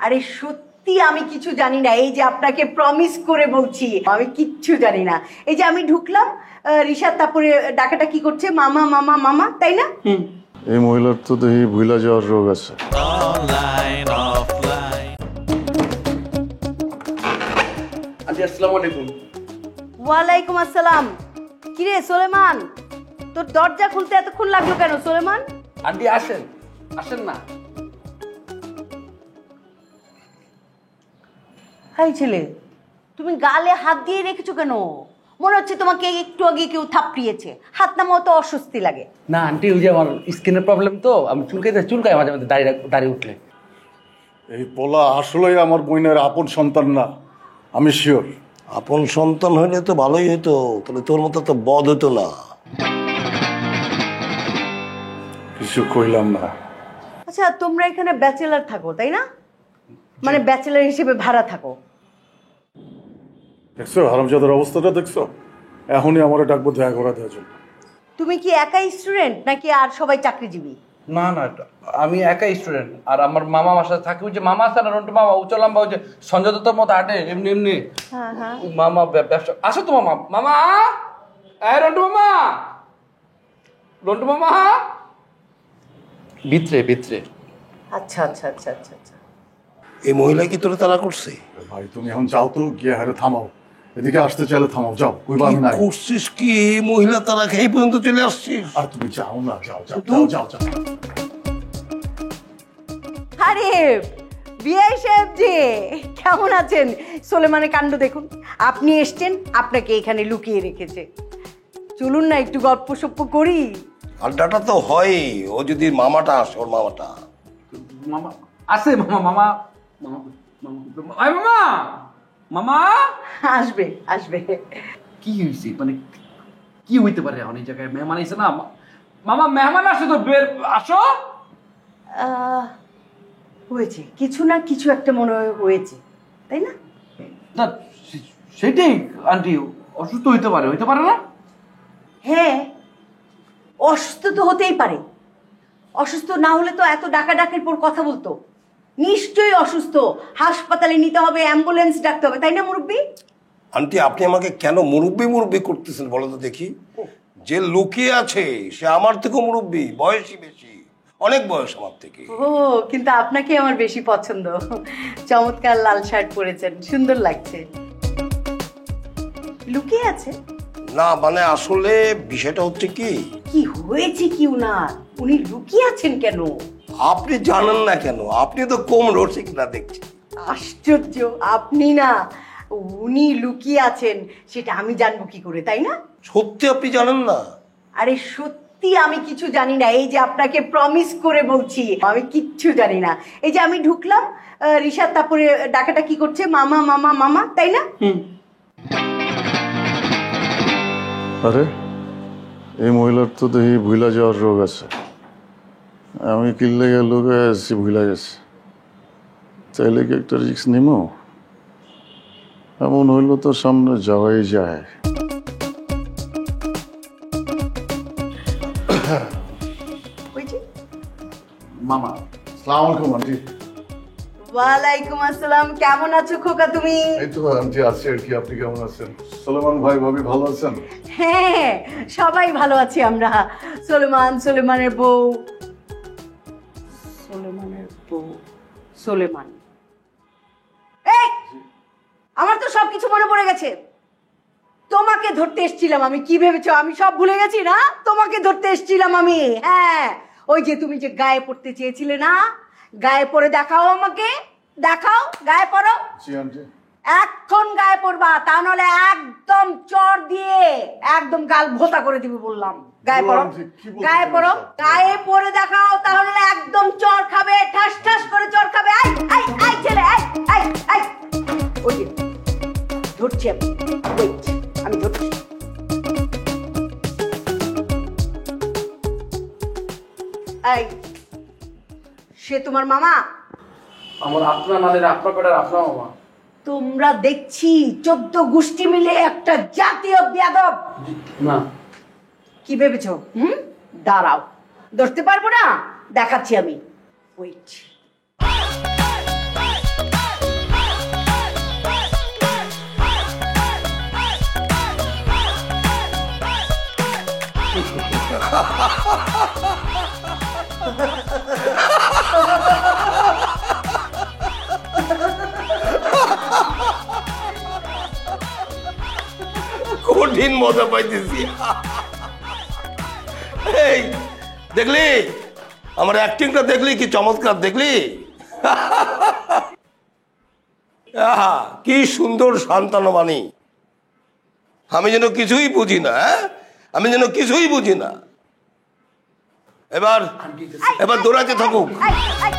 আরে সত্যি আমি কিছু জানি না, এই যে আপনাকে প্রমিস করে বলছি আমি কিচ্ছু জানি না। এই যে আমি ঢুকলাম, রিশাদ তারপরে ডাকাটা কি করছে, মামা মামা মামা, তাই না? এই মহিলার তো দেখি ভুলা যাওয়ার রোগ আছে। আন্টি আসসালামু আলাইকুম। ওয়ালাইকুম আসসালাম। কিরে সোলেমান, তোর দরজা খুলতে এতক্ষণ লাগলো কেন সোলেমান? আন্টি আসেন, আসেন না। হাই ছেলে, তুমি গালে হাত দিয়ে রেখেছো কেন? মনে হচ্ছে তোমাকে একটু আগে কেউ থাপড়িয়েছে। হাত নামাও তো অস্বস্তি লাগে। না আন্টি, ওই যে আমার স্কিনের প্রবলেম তো, আমি চুলকাই মাঝে মাঝে দাঁড়িয়ে উঠলে। এই পোলা আসলেই আমার বোনের আপন সন্তান না, আমি শিওর। আপন সন্তান হইলে তো ভালোই হইতো, তাহলে তোর মতো তো বদ হতো না। কিছু কইলাম না। আচ্ছা, তোমরা এখানে ব্যাচেলার থাকো তাই না? মানে ব্যাচেলার হিসেবে ভাড়া থাকো? দেখছো হারামজাদার অবস্থাটা, দেখছো? এখনই আমার ডাকবো দেখা করা দেওয়ার জন্য। তুমি কি একাই স্টুডেন্ট নাকি আর সবাই চাকরিজীবী? না না, আমি একাই স্টুডেন্ট, আর আমার মামা আমার সাথে থাকে। ওই যে মামা আছে না, রন্টু মামা, উচ্চ লম্বা, ওই যে সঞ্জয় দত্তর মতো আটে এমনি এমনি। হ্যাঁ হ্যাঁ। মামা ব্যবসা। আসো তো মামা। মামা রন্টু মামা, রন্টু মামা ভিতরে ভিতরে। আচ্ছা আচ্ছা আচ্ছা আচ্ছা আচ্ছা। এই মহিলা কি তোরে তারা করছে? ভাই তুমি এখন যাও তো, গিয়ে হারে থামাও। এদিকে আসতে চাইলে থামাও, যাও। কইবা আমি নাই। করছিস কি? এই মহিলা তারা খেয়ে পর্যন্ত চলে আসছিস? আর তুমি যাও না, যাও যাও যাও যাও যাও। আরে বিআই সাহেব যে, কেমন আছেন? সোলেমানের কাণ্ড দেখুন, আপনি এসছেন, আপনাকে এখানে লুকিয়ে রেখেছে। চলুন না একটু গল্প সপ্প করি। আড্ডাটা তো হয়ই, ও যদি মামাটা আসে, ওর মামাটা। মামা আছে, মামা মামা মামা মামা আয় মামা মামা। আসবে আসবে। কি হয়েছে, মানে কি হইতে পারে এখন এই জায়গায়? মেহমান আইছে না মামা, মেহমান আসো তো, বের আসো। হয়েছে কিছু না কিছু একটা, মনে হয়েছে তাই না? না সেটাই আন্টি, অসুস্থ হইতে পারে না? হ্যাঁ, অসুস্থ তো হতেই পারে। অসুস্থ না হলে তো এত ডাকাডাকির পর কথা বলতো। নিশ্চয়ই অসুস্থ, হাসপাতালে নিতে হবে, অ্যাম্বুলেন্স ডাকতে হবে, তাই না মুরব্বি? আন্টি, আপনি আমাকে কেন মুরব্বি মুরব্বি করতেছেন বলো তো দেখি? যে লুকিয়ে আছে সে আমার থেকেও মুরব্বি, বয়সী বেশি, অনেক বয়স আমার থেকে। ও, কিন্তু আপনাকে আমার বেশি পছন্দ। চমৎকার লাল শার্ট পরেছেন, সুন্দর লাগছে। লুকিয়ে আছে না মানে আসলে বিষয়টা হচ্ছে কি হয়েছে কি উনার? উনি লুকিয়ে আছেন কেন? আপনি জানেন না কেন? আপনি তো কম রসিক না দেখছি। আশ্চর্য, আপনি না, উনি লুকিয়ে আছেন সেটা আমি জানবো কি করে, তাই না? সত্যি আপনি জানেন না? আরে সত্যি আমি কিছু জানি না, এই যে আপনাকে প্রমিস করে বলছি আমি কিচ্ছু জানি না। এই যে আমি ঢুকলাম, রিশাদ তারপরে ডাকাটা কি করছে, মামা মামা মামা, তাই না? আরে এই মহিলার তো দেখি ভুলা যাওয়ার রোগ আছে। আমি কিনলে লোক আছি, ভুলা গেছে। চাইলে কি একটা রিস্ক নিমো? এমন হইলো তো সামনে যাওয়াই যায়। ওই যে মামা আসসালামু আলাইকুম আন্টি। ওয়ালাইকুম আসসালাম। কেমন আছো খোকা তুমি? এই তো আন্টি আছি আর কি। আপনি কেমন আছেন? সোলেমান ভাই ভাবি ভালো আছেন? হ্যাঁ, সবাই ভালো আছি আমরা। সোলেমানের বউ, সোলেমান। এই, আমার তো সবকিছু মনে পড়ে গেছে। তোমাকে ধরতে এসেছিলাম আমি। কি ভেবেছো আমি সব ভুলে গেছি? না, তোমাকে ধরতে এসেছিলাম আমি। হ্যাঁ, ওই যে তুমি যে গায়ে পড়তে চেয়েছিলে না, গায়ে পড়ে দেখাও আমাকে, দেখাও, গায়ে পড়ো। জি আন্টি। এখন গায়ে পড়বা, তা নাহলে একদম চর দিয়ে একদম গাল ভোতা করে দিবি বললাম। গায়ে পড়ো, গায়ে পড়ো, গায়ে পড়ে দেখাও, তাহলে একদম চর খাবে, ঠাস ঠাস করে চর খাবে। আই আই আই ছেলে, আই আই আই। ওই যে ধরছি আমি, ওয়েট, আমি ধরছি। এই, সে তোমার মামা? আমার আপনার মানে আপনার পেটার আপনার মামা। তোমরা দেখছি 14 গোষ্ঠী মিলে একটা জাতীয় বেয়াদব। না, কি ভেবেছো? দাঁড়াও, ধরতে পারবো না, দেখাচ্ছি আমি। ওয়েট। অসীম মজা পাইতেছি। এই দেখলি আমার অ্যাক্টিংটা, দেখলি কি চমৎকার, দেখলি? আহা, কি সুন্দর সান্ত্বনাবাণী। আমি যেন কিছুই বুঝি না, আমি যেন কিছুই বুঝি না। এবার দৌড়াতে থাকুক। এই, এই,